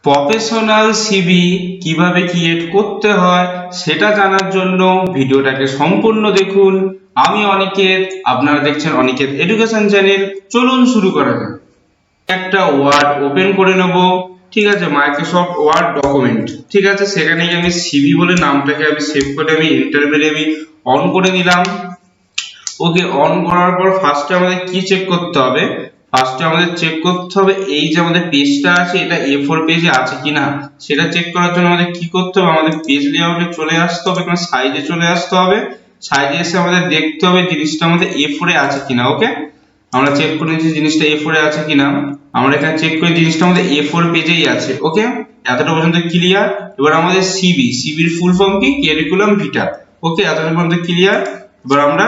Professional CV কিভাবে create করতে হয় সেটা জানার জন্য ভিডিওটাকে সম্পূর্ণ দেখুন। আমি অনিকেত, আপনারা দেখছেন অনিকেত এডুকেশন চ্যানেল। চলুন শুরু করা যাক। একটা ওয়ার্ড ওপেন করে নেব, ঠিক আছে, মাইক্রোসফট ওয়ার্ড ডকুমেন্ট, ঠিক আছে। সেখানে আমি সিভি বলে নামটাকে আমি সেভ করে আমি এন্টার মেরে আমি অন করে নিলাম। ওকে, অন করার পর ফার্স্টে আমাদের কি চেক করতে হবে? ফার্স্টে আমাদের চেক করতে হবে এই যে আমাদের পেজটা আছে এটা A4 পেজে আছে কিনা সেটা চেক করার জন্য আমাদের কি করতে হবে? আমাদের পেজ লেআউটে চলে আসতে হবে, এখানে সাইজে চলে আসতে হবে। সাইজে এসে আমাদের দেখতে হবে জিনিসটা আমাদের A4 এ আছে কিনা। ওকে, আমরা চেক করে নিচ্ছি জিনিসটা A4 এ আছে কিনা। আমরা এখানে চেক করে জিনিসটা আমাদের A4 পেজেই আছে। ওকে, এতটা পর্যন্ত ক্লিয়ার। এবার আমাদের সিভির ফুল ফর্ম কি? কারিকুলাম ভিটা। ওকে, এতটা পর্যন্ত ক্লিয়ার। এবার আমরা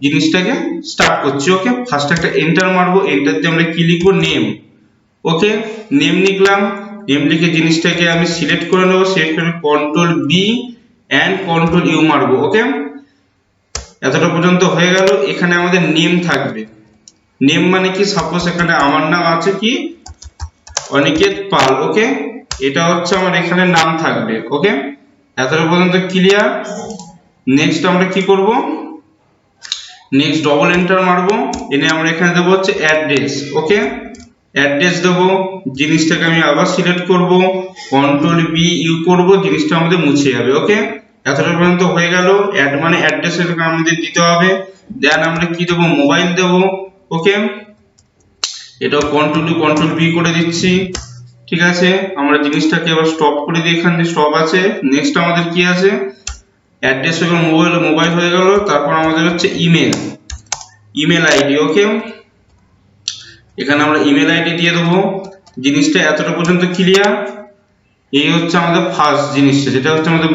জিনিসটাকে স্টার্ট করছি। ওকে, ফার্স্ট একটা এন্টার মারবো, এন্টার দিয়ে আমরা কি লিখবো? নেম। ওকে, নেম লিখলাম। নেম লিখে জিনিসটাকে আমি সিলেক্ট করে নেবো, সিলেক্ট করে control B and control U মারবো। ওকে, এতটা পর্যন্ত হয়ে গেল। এখানে আমাদের নেম থাকবে। নেম মানে কি? সাপোজ এখানে আমার নাম আছে কি? অনিকেত পাল। ওকে, এটা হচ্ছে আমার এখানে নাম থাকবে। ওকে, এতটা পর্যন্ত ক্লিয়ার। নেক্সট আমরা কি করব? নেক্সট ডবল এন্টার মারবো, এনে আমরা এখানে দেবো হচ্ছে অ্যাড্রেস। ওকে, অ্যাড্রেস দেবো। জিনিসটাকে আমি আবার সিলেক্ট করব, কন্ট্রোল বি ইউ করব, জিনিসটা আমাদের মুছে যাবে। ওকে, এতটা পর্যন্ত হয়ে গেল। অ্যাড মানে অ্যাড্রেস আমাদের দিতে হবে। দেন আমরা কি দেবো? মোবাইল দেবো। ওকে, এটাও কন্ট্রোল বি করে দিচ্ছি। ঠিক আছে, আমরা জিনিসটাকে এবার স্টপ করে দিই, এখানে স্টপ আছে। নেক্সট আমাদের কি আছে? অ্যাড্রেস এবং মোবাইল হয়ে গেল। তারপর আমাদের হচ্ছে ইমেল আইডি। ওকে, এখানে আমরা ইমেল আইডি দিয়ে দেবো। জিনিসটা এতটা পর্যন্ত ক্লিয়ার। এই হচ্ছে আমাদের ফার্স্ট জিনিসটা, যেটা হচ্ছে আমাদের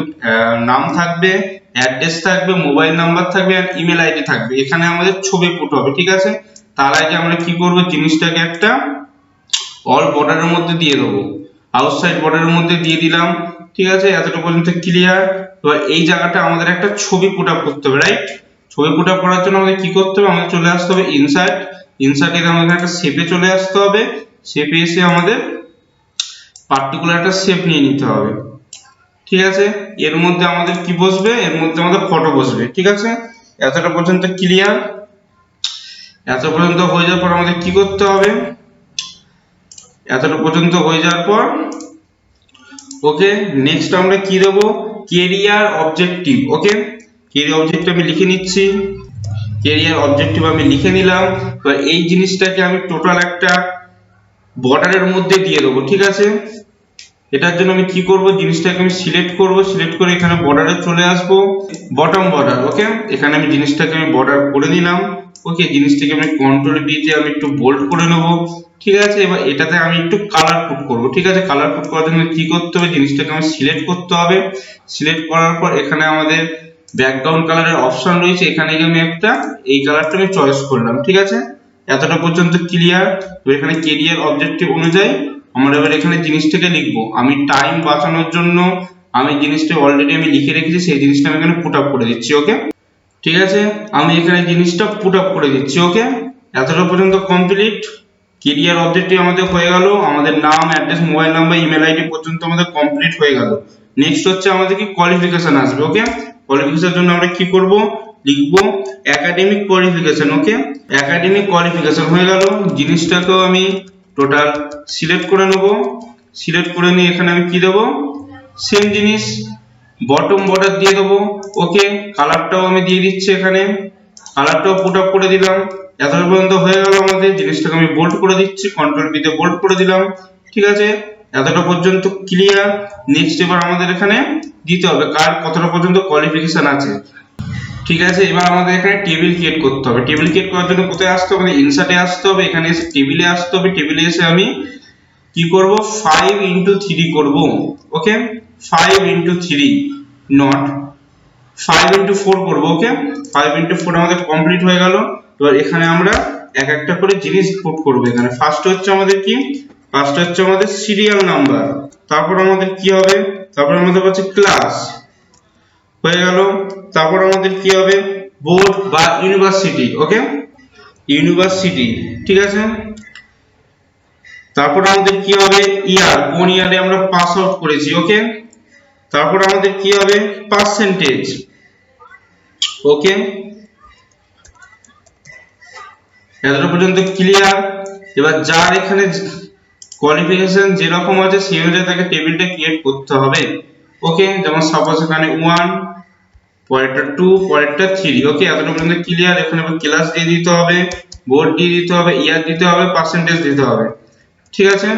নাম থাকবে, অ্যাড্রেস থাকবে, মোবাইল নাম্বার থাকবে আর ইমেল আইডি থাকবে। এখানে আমাদের ছবি পুট হবে। ঠিক আছে, তার আগে আমরা কি করব? জিনিসটাকে একটা অল বর্ডারের মধ্যে দিয়ে দেবো, আউটসাইড বর্ডারের মধ্যে দিয়ে দিলাম। ঠিক আছে, এতটা পর্যন্ত ক্লিয়ার। এবার এই জায়গাটা আমাদের একটা ছবি পুট আপ করতে হবে, রাইট? ছবি পুট আপ করার জন্য আমাদের কি করতে হবে? আমাদের চলে আসতে হবে ইনসার্টে আমাদের একটা শেপে চলে আসতে হবে। শেপে এসে আমাদের পার্টিকুলার একটা শেপ নিয়ে নিতে হবে। ঠিক আছে, এর মধ্যে আমাদের কি বসবে? এর মধ্যে আমাদের ফটো বসবে। ঠিক আছে, এতটা পর্যন্ত ক্লিয়ার। এত পর্যন্ত হয়ে যাওয়ার পর আমাদের কি করতে হবে? এতটা পর্যন্ত হয়ে যাওয়ার পর ওকে, নেক্সট আমরা কি দেব? Career objective. Okay, career objective আমি লিখে নিচ্ছি। ক্যারিয়ার অবজেক্টিভ আমি লিখে নিলাম। এবার এই জিনিসটাকে আমি টোটাল একটা বর্ডারের মধ্যে দিয়ে দেবো। ঠিক আছে, এটার জন্য আমি কি করব? জিনিসটাকে আমি সিলেক্ট করব, সিলেক্ট করে এখানে বর্ডারে চলে আসব, বটম বর্ডার। ওকে, এখানে আমি জিনিসটাকে আমি বর্ডার করে নিলাম। ওকে, জিনিসটাকে আমি কন্ট্রোল বি তে আমি একটু বোল্ড করে নেব। ঠিক আছে, এবার এটাতে আমি একটু কালার পুট করব। ঠিক আছে, কালার পুট করার জন্য কি করতে হবে? জিনিসটাকে আমি সিলেক্ট করতে হবে। সিলেক্ট করার পর এখানে আমাদের ব্যাকগ্রাউন্ড কালারের অপশন রয়েছে, এখানে গিয়ে আমি একটা এই কালারটা আমি চয়েস করলাম। ঠিক আছে, এতটা পর্যন্ত ক্লিয়ার। এখানে ক্যারিয়ার অবজেক্টিভ অনুযায়ী আমরা এবার এখানে জিনিসটাকে লিখবো। আমি টাইম বাঁচানোর জন্য আমি জিনিসটা অলরেডি আমি লিখে রেখেছি, সেই জিনিসটা আমি এখানে পুট আপ করে দিচ্ছি। ওকে, ঠিক আছে, আমি এখানে জিনিসটা পুট আপ করে দিচ্ছি। ওকে, এতটা পর্যন্ত কমপ্লিট। ক্যারিয়ার অবজেক্টিভ আমাদের হয়ে গেল, আমাদের নাম, address, mobile number, email ID পর্যন্ত আমাদের কমপ্লিট হয়ে গেল। নেক্সট হচ্ছে আমাদের কি? কোয়ালিফিকেশন আসবে। ওকে, কোয়ালিফিকেশনের জন্য আমরা কি করব? লিখবো একাডেমিক কোয়ালিফিকেশন। ওকে, একাডেমিক কোয়ালিফিকেশন হয়ে গেল। জিনিসটাকেও আমি টোটাল সিলেক্ট করে নেব। সিলেক্ট করে নিয়ে এখানে আমি কি দেব? সেম জিনিস বটম বর্ডার দিয়ে দেবো। ওকে, কালারটাও আমি দিয়ে দিচ্ছি, এখানে কালারটাও পুট আপ করে দিলাম। এতটা পর্যন্ত হয়ে গেল। আমাদের জিনিসটাকে আমি বোল্ড করে দিচ্ছি, কন্ট্রোল বি তে বোল্ড করে দিলাম। ঠিক আছে, এতটা পর্যন্ত ক্লিয়ার। নেক্সট এবার আমাদের এখানে দিতে হবে কার কতটা পর্যন্ত কোয়ালিফিকেশন আছে। ঠিক আছে, এবার আমাদের এখানে টেবিল ক্রিয়েট করতে হবে। টেবিল ক্রিয়েট করার জন্য কোথায় আসতে হবে? ইনসার্টে আসতে হবে, এখানে এসে টেবিলে আসতে হবে। টেবিলে এসে আমি কি করব? 5x3 করব। ওকে, 5x3 নট 5x4 করব। ওকে, 5x4 আমাদের কমপ্লিট হয়ে গেল। এবার এখানে আমরা এক একটা করে জিনিস পুট করব। এখানে ফার্স্ট হচ্ছে আমাদের কি? ফার্স্ট হচ্ছে আমাদের সিরিয়াল নাম্বার। তারপর আমাদের কি হবে? তারপর আমাদের হচ্ছে ক্লাস হয়ে গেল। তারপর আমাদের কি হবে? বোর্ড বা ইউনিভার্সিটি। ওকে, ইউনিভার্সিটি। ঠিক আছে, তারপর আমাদের কি হবে, ইয়ার, কোন ইয়ারে আমরা পাস আউট করেছি। ওকে, তারপর আমাদের কি হবে, পার্সেন্টেজ। ওকে, এতটা পর্যন্ত ক্লিয়ার। এবার যার এখানে কোয়ালিফিকেশন যেরকম আছে সেই অনুযায়ী তাকে টেবিলটা ক্রিয়েট করতে হবে। ওকে, যেমন সাপোজ এখানে 1, পরেরটা 2, পরেরটা 3। ওকে, এতটা পর্যন্ত ক্লিয়ার। এখানে ক্লাস দিয়ে দিতে হবে, বোর্ড দিয়ে দিতে হবে, ইয়ার দিতে হবে, পার্সেন্টেজ দিতে হবে। ঠিক আছে,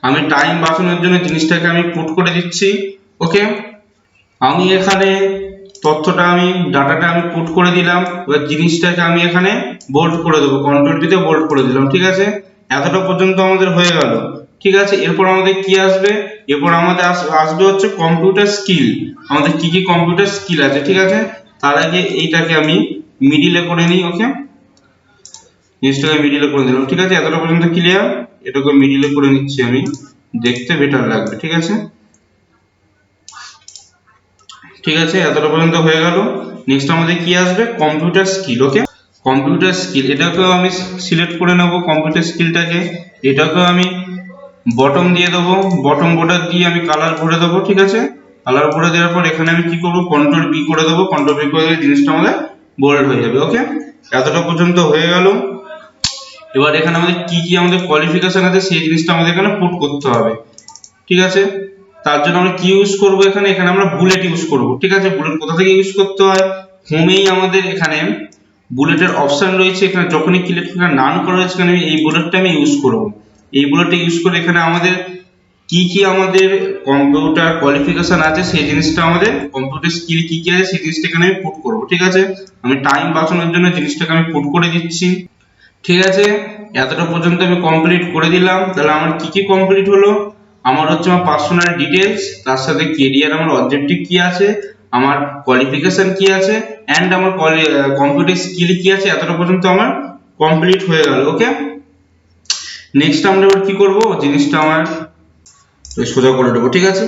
আমি টাইম বাঁচানোর জন্য জিনিসটাকে আমি পুট করে দিচ্ছি। ওকে, আমি এখানে তথ্যটা আমি ডাটাটা আমি পুট করে দিলাম। এবার জিনিসটাকে আমি এখানে বোল্ড করে দেবো, কন্ট্রোল বি তে বোল্ড করে দিলাম। ঠিক আছে, এতটা পর্যন্ত আমাদের হয়ে গেল। ঠিক আছে, এরপর আমাদের কি আসবে, এরপর আমাদের আসবে হচ্ছে কম্পিউটার স্কিল। আমাদের কি কি কম্পিউটার স্কিল আছে। ঠিক আছে, তার আগে এইটাকে আমি মিডিলে করে নিই। ওকে, জিনিসটাকে মিডিলে করে দিলাম। ঠিক আছে, এতটা পর্যন্ত ক্লিয়ার। এটাকে মিডিলে করে নিচ্ছি আমি, দেখতে বেটার লাগবে। ঠিক আছে, ঠিক আছে, এতটা পর্যন্ত হয়ে গেল। নেক্সট আমাদের কি আসবে, কম্পিউটার স্কিল। ওকে, কম্পিউটার স্কিল এটাকেও আমি সিলেক্ট করে নেব। কম্পিউটার স্কিলটাকে, এটাকেও আমি বটম দিয়ে দেবো, বটম বর্ডার দিয়ে আমি কালার ভরে দেবো। ঠিক আছে, কালার ভরে দেওয়ার পর এখানে আমি কি করব, কন্ট্রোল বি করে দেবো। কন্ট্রোল বি করে দিলে জিনিসটা আমাদের বোল্ড হয়ে যাবে। ওকে, এতটা পর্যন্ত হয়ে গেল। এবার এখানে আমাদের কি কি আমাদের কোয়ালিফিকেশন আছে সেই জিনিসটা আমাদের এখানে পুট করতে হবে। ঠিক আছে, তার জন্য আমরা কি ইউজ করব, এখানে আমরা বুলেট ইউজ করব। ঠিক আছে, বুলেট কোথা থেকে ইউজ করতে হয়, হোমেই আমাদের এখানে বুলেটের অপশন রয়েছে। এখানে যখনই ক্লিক নান করা রয়েছে এখানে এই বুলেটটা আমি ইউজ করব। এই বুলেটটা ইউজ করে এখানে আমাদের কি কি আমাদের কম্পিউটার কোয়ালিফিকেশন আছে সেই জিনিসটা, আমাদের কম্পিউটার স্কিল কি কি আছে সেই জিনিসটা এখানে আমি পুট করব। ঠিক আছে, আমি টাইম বাঁচানোর জন্য জিনিসটাকে আমি পুট করে দিচ্ছি। ঠিক আছে, এতটা পর্যন্ত আমি কমপ্লিট করে দিলাম। তাহলে আমার কি কি কমপ্লিট হলো, আমার হচ্ছে আমার পার্সোনাল ডিটেইলস, তার সাথে কেরিয়ার, আমার অবজেক্টিভ কি আছে, আমার কোয়ালিফিকেশন কি আছে, এন্ড আমার কম্পিউটার স্কিল কি আছে। এতটা পর্যন্ত আমার কমপ্লিট হয়ে গেল। ওকে, নেক্সট আমরা এবার কি করব, জিনিসটা আমার সোজা করে দেবো। ঠিক আছে,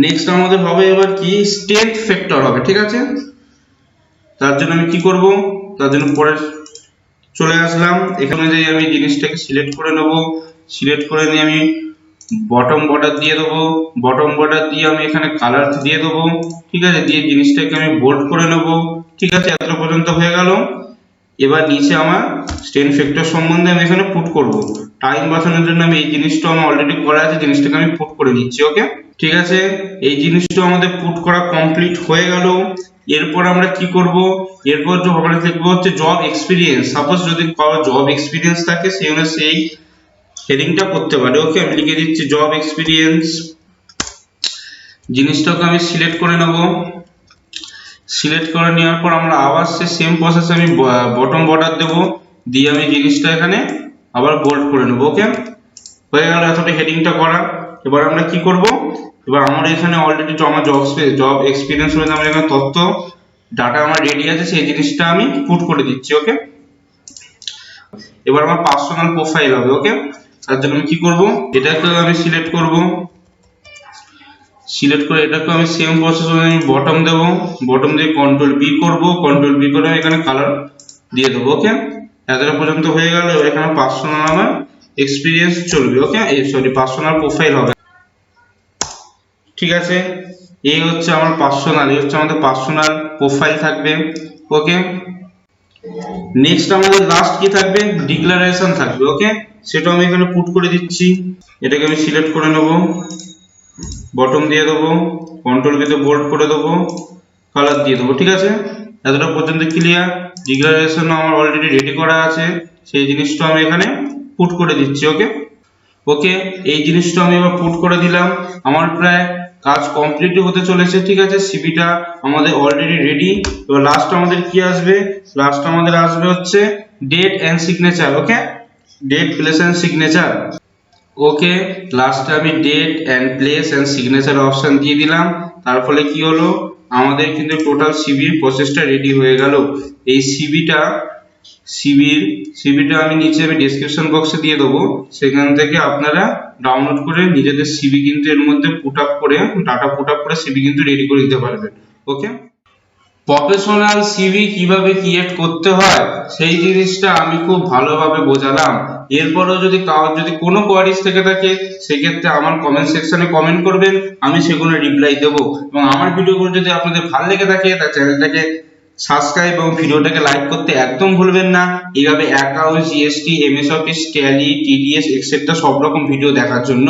নেক্সট আমাদের হবে এবার কি, স্ট্রেংথ ফ্যাক্টর হবে। ঠিক আছে, তার জন্য আমি কি করব, তার জন্য পরে চলে আসলাম। এখানে যে আমি জিনিসটাকে সিলেক্ট করে নেব, সিলেক্ট করে নিয়ে আমি বটম বর্ডার দিয়ে দেবো, বটম বর্ডার দিয়ে আমি এখানে কালার দিয়ে দেবো। ঠিক আছে, দিয়ে জিনিসটাকে আমি বোল্ড করে নেব। ঠিক আছে, এত পর্যন্ত হয়ে গেল। এবার নিচে আমার স্ট্রেন ফ্যাক্টর সম্বন্ধে আমি এখানে পুট করব। টাইম বাঁচানোর জন্য আমি এই জিনিসটা আমার অলরেডি করা আছে, জিনিসটাকে আমি পুট করে নিচ্ছি। ওকে, ঠিক আছে, এই জিনিসটা আমাদের পুট করা কমপ্লিট হয়ে গেল। এরপর আমরা কি করব, এরপর যে আমরা দেখব হচ্ছে জব এক্সপিরিয়েন্স। সাপোজ যদি কারো জব এক্সপিরিয়েন্স থাকে সেই হেডিংটা করতে পারে। ওকে, আমি লিখে দিচ্ছি জব এক্সপিরিয়েন্স। জিনিসটাকে আমি সিলেক্ট করে নেব। সিলেক্ট করে নেওয়ার পর আমরা আবার সেম প্রসেস আমি বটম বর্ডার দেব, দিয়ে আমি জিনিসটা এখানে আবার বোল্ড করে নেব। ওকে, হয়ে গেল এতটা হেডিংটা করা। এবার আমরা কি করব, এবার আমার এখানে অলরেডি আমার জব এক্সপিরিয়েন্স হয়ে আমার এখানে তথ্য ডাটা আমার রেডি আছে, সেই জিনিসটা আমি পুট করে দিচ্ছি। ওকে, এবার আমার পার্সোনাল প্রোফাইল হবে। ওকে, তার জন্য আমি কি করব, এটাকে আমি সিলেক্ট করব, সিলেক্ট করে এটাকে আমি সেম প্রসেস আমি বটম দেব, বটম দিয়ে কন্ট্রোল বি করব, কন্ট্রোল বি করে এখানে কালার দিয়ে দেবো। ওকে, এতটা পর্যন্ত হয়ে গেল। এখানে পার্সোনাল আমার এক্সপিরিয়েন্স চলবে। ওকে, এই সরি পার্সোনাল প্রোফাইল হবে। ঠিক আছে, এই হচ্ছে আমার পার্সোনাল, এই হচ্ছে আমাদের পার্সোনাল প্রোফাইল থাকবে। ওকে, নেক্সট আমাদের লাস্ট কি থাকবে, ডিক্লারেশন থাকবে। ওকে, সেটা আমি এখানে পুট করে দিচ্ছি। এটাকে আমি সিলেক্ট করে নেব, বটম দিয়ে দেবো, কন্ট্রোল বিতে বোল্ড করে দেবো, কালার দিয়ে দেবো। ঠিক আছে, এতটা পর্যন্ত ক্লিয়ার। ডিক্লারেশন আমার অলরেডি রেডি করা আছে, সেই জিনিসটা আমি এখানে পুট করে দিচ্ছি। ওকে, ওকে, এই জিনিসটা আমি এবার পুট করে দিলাম। আমার প্রায় কাজ কমপ্লিট হতে চলেছে। ঠিক আছে, সিভিটা আমাদের অলরেডি রেডি। তো লাস্ট আমাদের কি আসবে, লাস্ট আমাদের আসবে হচ্ছে date and signature. Okay, date, place and signature. Okay, লাস্টে আমি date and place and signature option দিয়ে দিলাম। তার ফলে কি হলো, আমাদের কিন্তু টোটাল সিভির প্রসেসটা রেডি হয়ে গেল। এই সিভিটা আমি নিচে আমি ডেসক্রিপশন বক্সে দিয়ে দেবো, সেখান থেকে আপনারা ডাউনলোড করে নিজেদের সিভি কিন্তু এর মধ্যে পুট আপ করে, ডাটা পুট আপ করে সিভি কিন্তু রেডি করে দিতে পারবেন। ওকে, প্রফেশনাল সিভি কিভাবে ক্রিয়েট করতে হয় সেই জিনিসটা আমি খুব ভালোভাবে বোঝালাম। এরপরেও যদি কারোর যদি কোনো কোয়ারিজ থেকে থাকে সেক্ষেত্রে আমার কমেন্ট সেকশনে কমেন্ট করবেন, আমি সেগুলো রিপ্লাই দেবো। এবং আমার ভিডিওগুলো যদি আপনাদের ভালো লেগে থাকে তাহলে চ্যানেলটাকে সাবস্ক্রাইব এবং ভিডিওটাকে লাইক করতে একদম ভুলবেন না। এইভাবে account, GST, MS office, tally, TDS etcetera সব রকম ভিডিও দেখার জন্য।